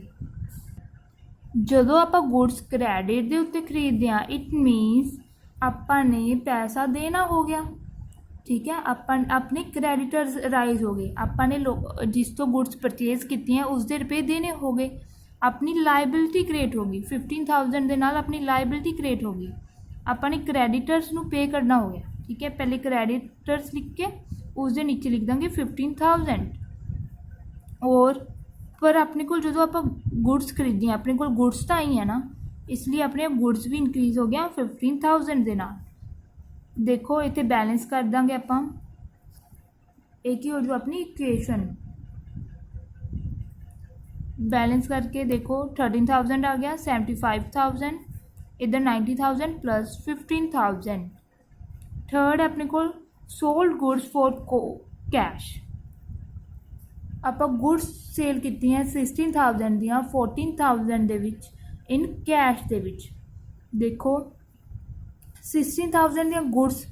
[SPEAKER 1] जदों आप गुड्स क्रेडिट के उत्ते खरीदते हैं, इट मीनस आपने पैसा देना हो गया, ठीक है। अपने क्रेडिटर्स राइज हो गए, अपने जिस तो गुड्स परचेज की हैं उसके रुपये देने हो गए, अपनी लाइबिलिटी क्रिएट होगी 15,000 के नाल अपनी लाइबिलिटी क्रिएट होगी, अपने क्रेडिटर्स नू पे करना हो गया। ठीक है, पहले क्रेडिटर्स लिख के उसके नीचे लिख देंगे 15,000। और पर अपने को जो आप गुड्स खरीदी अपने को गुड्स तो आई है ना, इसलिए अपने गुड्स भी इंक्रीज हो गया 15,000 के नाल। देखो इतने बैलेंस कर देंगे आप, एक ही हो जो अपनी इक्वेशन बैलेंस करके देखो 13,000 आ गया, 75,000 इधर 90,000 प्लस 15,000। थर्ड अपने को सोल्ड गुड्स फॉर कैश, आप गुड्स सेल की 16,000 दियाँ 14,000 दे विच इन कैश दे विच। देखो 16,000 दियाँ गुड्स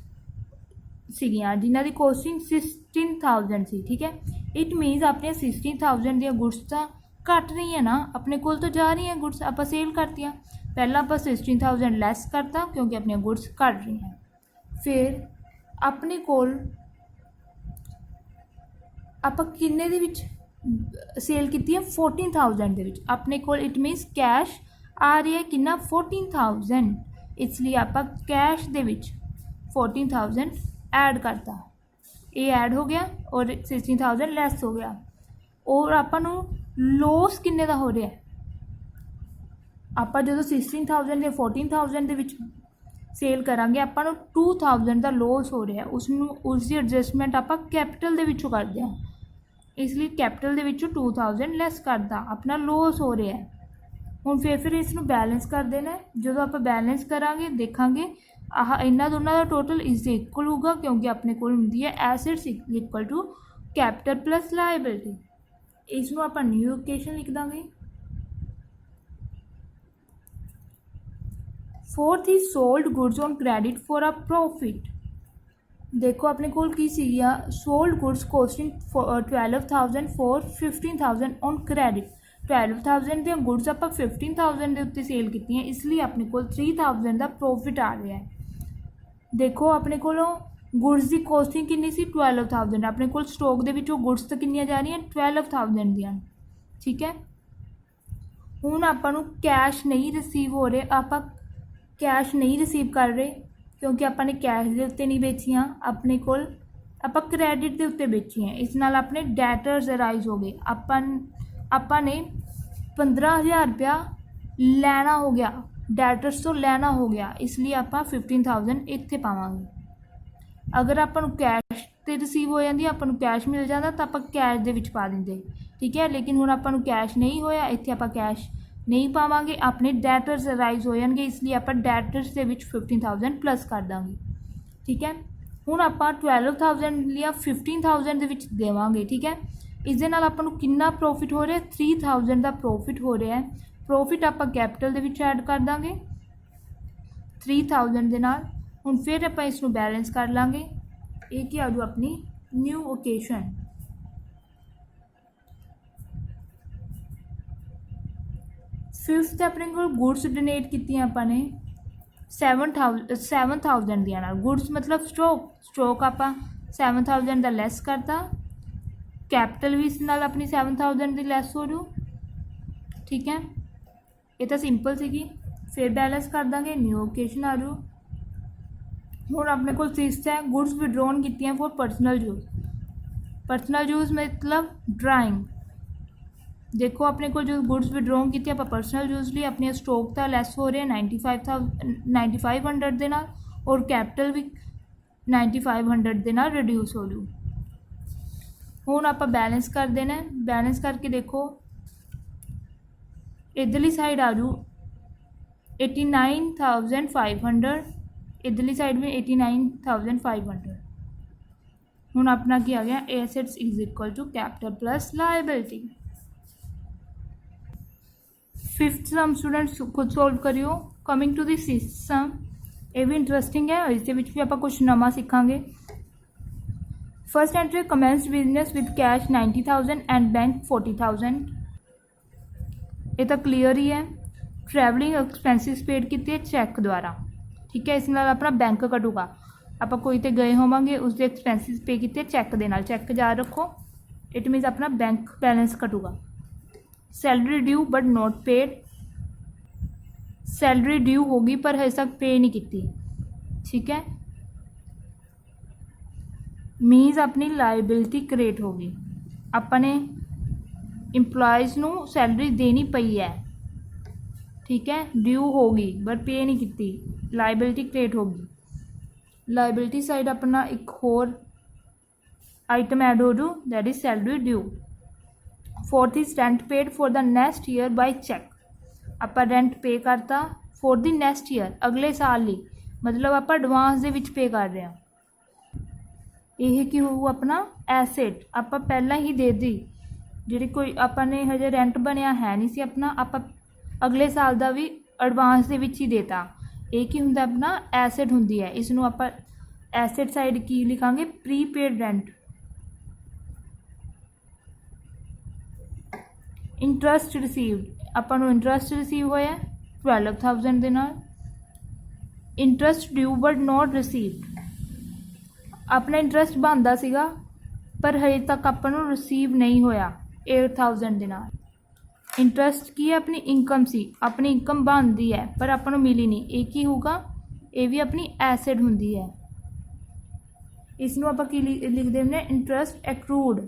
[SPEAKER 1] सीगियां जिन्हां दी कॉस्टिंग 16,000 सी। ठीक है, इट मीनस अपने 16,000 दियाँ गुड्स तो घट रही है ना, अपने कोल तो जा रही है गुड्स, आप सेल करती, पहला आप 16,000 लैस करता क्योंकि अपनी गुड्स घट रही हैं। फिर अपने कोल आप किन्ने दे विच सेल की है 14,000 दे विच, अपने कोल इट मीनस कैश आ रही है किन्ना 14,000, इसलिए आप कैश दे विच 14,000 ऐड करता, ये ऐड हो गया और 16,000 लैस हो गया। और आपां लॉस किन्ने दा हो रहा है, आप जो 16,000 या 14,000 दे विच सेल करांगे आपां 2,000 का लॉस हो रहा है, उसकी एडजस्टमेंट आप कैपिटल दे विचों करते हैं, इसलिए कैपिटल दे विचों 2,000 लैस करता अपना लॉस हो रहा है। हुण फिर इसनूं बैलेंस कर देना है, जो आप बैलेंस करांगे देखांगे आह इन्हां दोनों का टोटल इज इक्वल होगा क्योंकि अपने को हुंदी है assets equal to capital plus liability. इसनूं आप न्यू इक्वेशन लिख देंगे। Fourth is sold goods on credit for a profit. देखो अपने कोल की सीगिया sold goods costing 12,000 for 15,000 on credit. 12,000 दी गुड्स आप 15,000 के उत्ते सेल की, इसलिए अपने को 3,000 का प्रॉफिट आ रहा है। देखो अपने को गुड्स की कॉस्टिंग कितनी सी 12,000, अपने को स्टॉक दे विचों गुड्स तो कितनी जा रही हैं 12,000 दियां। ठीक है, हुण आपां नूं कैश नहीं रिसीव हो रहे, आप कैश नहीं रिसीव कर रहे क्योंकि आपने कैश के उत्ते नहीं बेचियां, अपने को आप क्रेडिट के उत्ते बेचियां, इस नाल अपने डैटर्स राइज हो गए। आपने 15,000 रुपया लेना हो गया, डैटर्स तो लेना हो गया, इसलिए आप 15,000 इत्थे पावांगे। अगर आपको कैश ते रिसीव हो जाती, आपको कैश मिल जाता तो आप कैश दे विच पा देंगे। ठीक है, लेकिन हुण आपको कैश नहीं होया, इत्थे आप कैश नहीं पावांगे, अपने डैटर्स राइज हो जाएंगे, इसलिए आप डैटर्स के विच 15,000 प्लस कर देंगे। ठीक है, हुण आप 12,000 लिया 15,000 के विच देवांगे। ठीक है, इस दे नाल आपां नूं कितना प्रॉफिट हो रहा है 3,000 का प्रॉफिट हो रहा है। प्रॉफिट आप कैपिटल के विच ऐड कर देंगे 3,000 के नाल। हुण फिर आप इसनूं बैलेंस कर लांगे, एक ही आ जाओ अपनी न्यू ओकेशन। फिफ्थ अपने को गुड्स डोनेट की आपने 7,000 दिया नाल, गुड्स मतलब स्टॉक आप 7,000 का लैस करता, कैपिटल भी इस नाल अपनी 7,000 की लैस हो जू। ठीक है, ये तो सिंपल सी। फिर बैलेंस कर देंगे, न्यू ओकेशन आ जू। हुण अपने को सिक्स्थ है गुड्स विड्रॉन की for personal use. Personal use मतलब ड्राइंग। देखो अपने को जो गुड्स विड्रॉन की आप पर्सनल यूज लिए अपने स्टॉक तो लैस हो रहे हैं 9500 के नाल, और कैपिटल भी 9500 के नाल रिड्यूस हो जू। हुण आप बैलेंस कर देना है, बैलेंस करके देखो इधरली साइड आ जू 89,500, इधरली साइड में 89,500। हुण अपना क्या आ गया assets is equal to capital plus liability. Fifth sum students खुद सॉल्व करियो। Coming to the sixth sum, ये भी इंटरस्टिंग है, इस भी आप कुछ नवा सीखांगे। First entry commence business with cash 90,000 and bank 40,000। ये तो क्लीयर ही है। ट्रैवलिंग एक्सपेंसिस पेड किए चैक द्वारा। ठीक है, इस नाल अपना बैंक कटूगा। ਆਪਾਂ ਕੋਈ ਤੇ ਗਏ ਹੋਵਾਂਗੇ, ਉਸ ਦੇ ਐਕਸਪੈਂਸਿਸ ਪੇ ਕੀਤੇ ਚੈੱਕ ਦੇ ਨਾਲ। ਚੈੱਕ ਯਾਦ ਰੱਖੋ, ਇਟ ਮੀਨਸ ਆਪਣਾ ਬੈਂਕ ਬੈਲੈਂਸ ਘਟੂਗਾ। Salary due but not paid, salary due होगी पर हजे तक पे नहीं की, ठीक है। मीनस अपनी लाइबिलिटी क्रिएट होगी, अपने इंप्लॉयज़ नू सैलरी देनी पई है, ठीक है। ड्यू होगी पर पे नहीं की, लाइबिलिटी क्रिएट होगी। लाइबिलिटी साइड अपना एक होर आइटम ऐड हो जू, that is salary due. Fourth is rent paid for the next year by cheque, आप रेंट पे करता फॉर द नैक्सट ईयर, अगले साल ही, मतलब आप एडवांस दे विच पे कर रहे हैं। यह की होऊ अपना एसेट, आप पहला ही दे दी, जी कोई अपने हजे रेंट बनया है नहीं सी अपना, आप अगले साल का भी एडवांस दे विच ही देता। ये की हुंदा अपना एसेट हुंदी है, इसनूं आप एसेट साइड की लिखांगे प्रीपेड रेंट। इंटरस्ट रिसीव्ड, ਆਪਾਂ ਨੂੰ ਇੰਟਰਸਟ ਰਿਸੀਵ ਹੋਇਆ 12,000 ਦੇ ਨਾਲ। Interest due but not received, ਆਪਣਾ ਇੰਟਰਸਟ ਬਣਦਾ ਸੀਗਾ ਪਰ ਹਜੇ ਤੱਕ ਆਪਾਂ ਨੂੰ ਰਿਸੀਵ ਨਹੀਂ ਹੋਇਆ 8,000 ਦੇ ਨਾਲ। ਇੰਟਰਸਟ ਕੀ ਹੈ, ਆਪਣੀ ਇਨਕਮ ਸੀ, ਆਪਣੀ ਇਨਕਮ ਬਣਦੀ ਹੈ ਪਰ ਆਪਾਂ ਨੂੰ ਮਿਲੀ ਨਹੀਂ। ਇਹ ਕੀ ਹੋਊਗਾ, ਇਹ ਵੀ ਆਪਣੀ ਐਸੈਟ ਹੁੰਦੀ ਹੈ। ਇਸ ਨੂੰ ਆਪਾਂ ਕੀ ਲਿਖ ਦਿੰਦੇ ਹਾਂ, ਇੰਟਰਸਟ ਐਕਰੂਡ,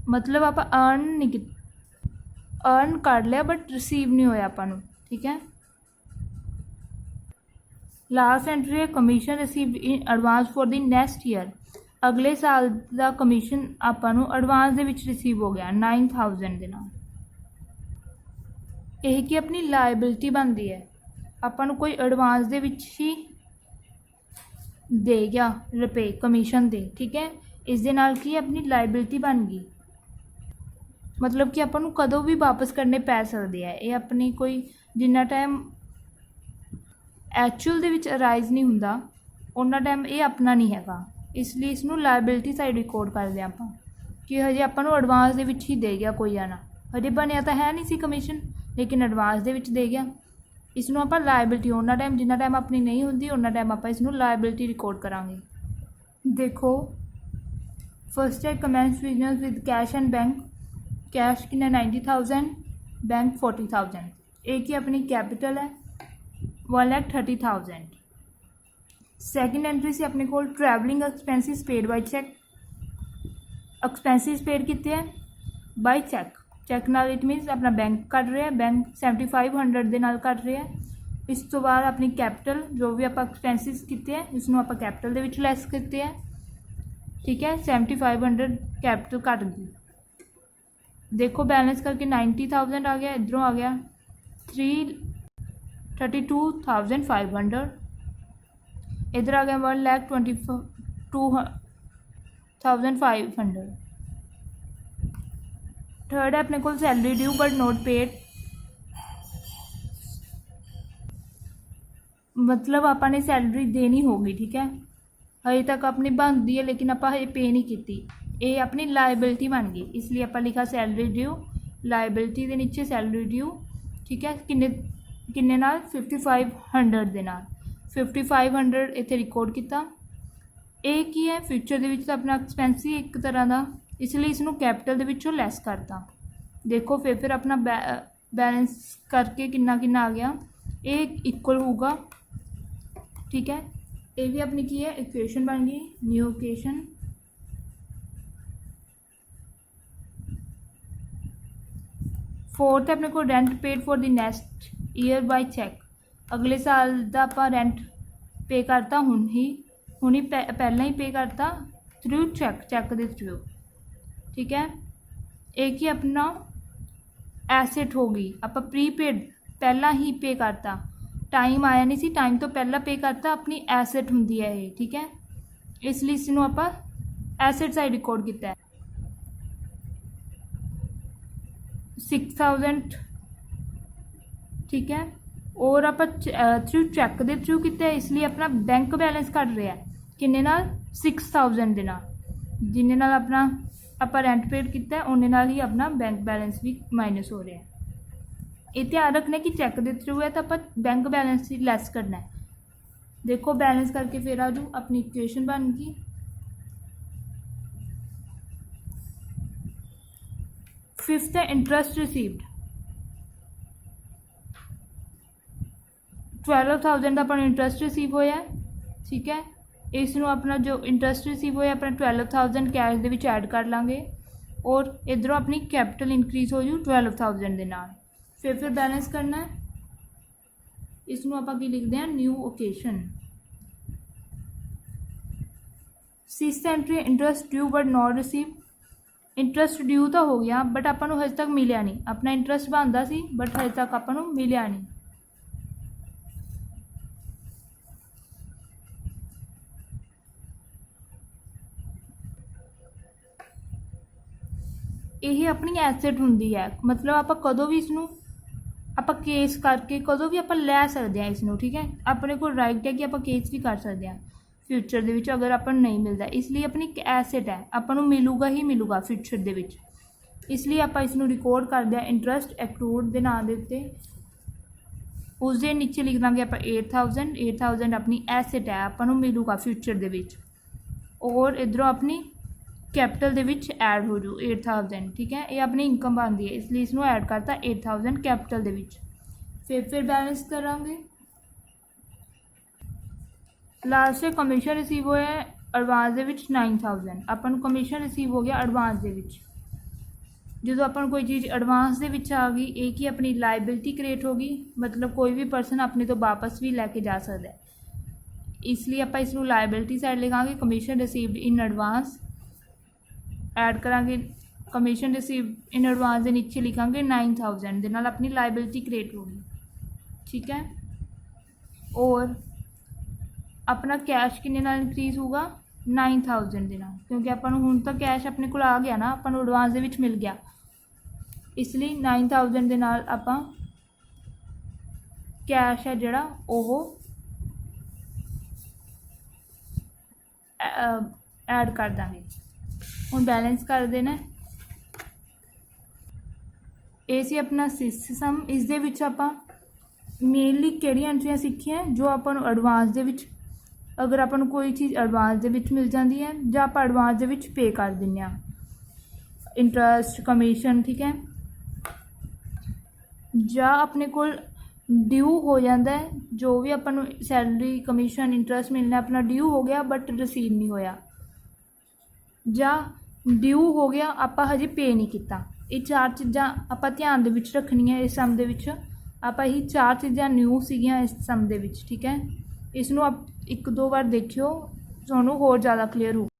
[SPEAKER 1] मतलब आप अर्न नहीं, अर्न कर लिया बट रिसीव नहीं होया अपन, ठीक है। लास्ट एंट्री है commission receive in advance for the next year, अगले साल का commission upon advance they which receive हो गया 9,000 के नाल। यह कि अपनी लाइबिलिटी बनती है, अपन कोई एडवांस दे विच ही दे गया रुपए कमीशन दे, ठीक है। इस दे नाल की अपनी लाइबिलिटी बन गई, मतलब कि अपन कदों भी वापस करने पै सकते हैं। ये अपनी कोई जिन्ना टाइम एक्चुअल दे विच अराइज नहीं हुंदा उन्ना टाइम ये अपना नहीं हैगा, इसलिए इसनूं लाइबिलिटी साइड रिकॉर्ड करते हैं आपां कि हजे आपां नूं एडवांस दे विच ही दे गया कोई जाना, हजे बनया तो है नहीं सी कमीशन लेकिन एडवांस दे विच दे गया। इसनूं आपां लाइबिलिटी उन्ना टाइम जिन्ना टाइम अपनी नहीं हुंदी उन्ना टाइम आपां इसनूं लाइबिलिटी रिकॉर्ड करांगे। देखो फर्स्ट है commence business with cash and bank, cash कितना 90,000, बैंक 40,000। एक ही अपनी कैपिटल है 1,30,000। सैकेंड एंट्री से अपने को travelling expenses paid by cheque, expenses paid कितने हैं बाय चैक, चैक नाल इट मीनस अपना बैंक कट रहे हैं, बैंक 7,500 के नाल कट रहे हैं। इस तो बाद अपनी कैपिटल जो भी आप एक्सपेंसिस कितने हैं इसनों आप कैपिटल दे विच लैस करते हैं, ठीक है। 7,500 कैपिटल कट गई। देखो बैलेंस करके 90,000 आ गया, इधरों आ गया 332,500, इधर आ गया 1,22,500। थर्ड है अपने को salary due but not paid, मतलब आपने सैलरी देनी होगी, ठीक है। हजे तक अपनी बनती है लेकिन आप हजे पे नहीं की, ये अपनी लाइबिलिटी बन गई, इसलिए आप लिखा सैलरी ड्यू, लाइबिलिटी के नीचे सैलरी ड्यू, ठीक है। किन्ने किन्ने नाल 5,500 दे नाल 5,500 इत्थे रिकॉर्ड किया। ये की है फ्यूचर दे विच अपना एक्सपेंस ही एक तरह का, इसलिए इसनूं कैपिटल दे विचों लैस करता। देखो फिर अपना बैलेंस करके किन्ना किन्ना आ गया, ये इक्वल होगा, ठीक है। ये भी अपनी की है इक्वेशन बन गई, न्यू इक्वेशन। फोर्थ है अपने को rent paid for the next year by cheque, अगले साल का आप रेंट पे करता हुण ही पहला ही पे करता थ्रू चैक, चैक के थ्रू, ठीक है। एक ही अपना एसेट होगी, आप प्रीपेड पहला ही पे करता, टाइम आया नहीं सी, टाइम तो पहला पे करता, अपनी एसेट होंगी है ये, ठीक है। इसलिए इसनूं आप एसेट साइड रिकॉर्ड किया है 6,000, ठीक है। और आप थ्रू चैक के थ्रू किया, इसलिए अपना बैंक बैलेंस कट रहा है किन्ने नाल 6,000 के नाल, जिन्ने नाल अपना आप रेंट पेड किया उन्ने नाल ही अपना बैंक बैलेंस भी माइनस हो रहा है। ਇਹ ਧਿਆਨ ਰੱਖਣਾ ਕਿ ਚੈੱਕ ਦੇ ਥਰੂ ਹੈ ਤਾਂ ਆਪਾਂ ਬੈਂਕ ਬੈਲੈਂਸ ਹੀ ਲੈਸ ਕਰਨਾ ਹੈ। ਦੇਖੋ बैलेंस करके फिर आ जाओ, अपनी इक्वेशन बन गई। फिफ्थ है इंटरेस्ट रिसीव्ड, 12,000 का अपना इंटरेस्ट रिसीव होया, ठीक है। इसनों अपना जो इंटरेस्ट रिसीव होया अपना 12,000 कैश दे विच ऐड कर लांगे और इधरों अपनी कैपिटल इंक्रीज हो जू 12,000 दे नाल। फिर बैलेंस करना है, इसनों आपां की लिखते हैं new occasion. Sixth entry interest due but not receive, interest due तो हो गया बट आपां नूं हजे तक मिलिया नहीं, अपना इंटरेस्ट बनता सी बट हजे तक आपां नूं मिलिया नहीं। यही अपनी एसेट हुंदी है, मतलब आप कदों भी इसनूं आप केस करके कदों भी आप लै सकते हैं इसनूं, ठीक है। अपने को राइट है कि आप केस भी कर सकते हैं फ्यूचर दे विच अगर अपन नहीं मिलता, इसलिए अपनी एक एसेट है, अपन नूं मिलूगा ही मिलूगा फ्यूचर दे विच, इसलिए आप इसनूं रिकॉर्ड करते हैं इंटरेस्ट एक्रूड दे नाम दे उत्ते। उस दे नीचे लिख देंगे आप 8,000 अपनी एसेट है, अपन नूं मिलूगा फ्यूचर दे विच और इधरों अपनी कैपिटल दे विच ऐड हो जू 8,000, ठीक है। ये अपनी इनकम बनती है, इसलिए इसनूं ऐड करता 8,000 कैपिटल दे विच। फिर बैलेंस करांगे। लास्ट से कमीशन रिसीव होया एडवांस दे विच 9,000, अपन कमीशन रिसीव हो गया एडवांस दे विच। जो अपन कोई चीज़ एडवांस दे विच आ गई, एक ही अपनी लाइबिलिटी क्रिएट होगी, मतलब कोई भी परसन अपने तो वापस भी लैके जा सकता है, इसलिए आप इसनूं लाइबिलिटी साइड लिखांगे। Commission received in advance add करांगे, कमीशन रिसीव इन एडवांस के नीचे लिखांगे 9,000 दे नाल अपनी लाइबिलिटी क्रिएट होगी, ठीक है। और अपना कैश किन्ने नाल इंक्रीज होगा 9,000 दे नाल, क्योंकि अपन हुण तो कैश अपने को आ गया ना, अपन एडवांस दे विच मिल गया, इसलिए 9,000 दे नाल आपां कैश है जिहड़ा ओह ऐड कर देंगे। हुण बैलेंस कर देना, ये सी अपना सिस्टम। इस दे विच आपां मेनली किहड़ियां एंट्रियां सीखियां जो आपां नूं एडवांस दे विच, अगर आपां नूं कोई चीज़ एडवांस दे विच मिल जाती है जां आपां एडवांस दे विच पे कर दिंदे आ इंटरस्ट कमीशन, ठीक है। जां अपने कोल ड्यू हो जाता है, जो भी आपां नूं सैलरी कमीशन इंटरस्ट मिलना अपना ड्यू हो गया बट रिसीव नहीं होया, जां ड्यू हो गया आपां हजे पे नहीं किया। ये चार चीज़ां आपां ध्यान दे विच रखनियां इस सम दे विच। आपां ही चार चीज़ां न्यू सीगियां इस सम दे विच, ठीक है। इसनूं आप 1-2 बार देखियो, तुहानूं होर ज़्यादा क्लीयर हो।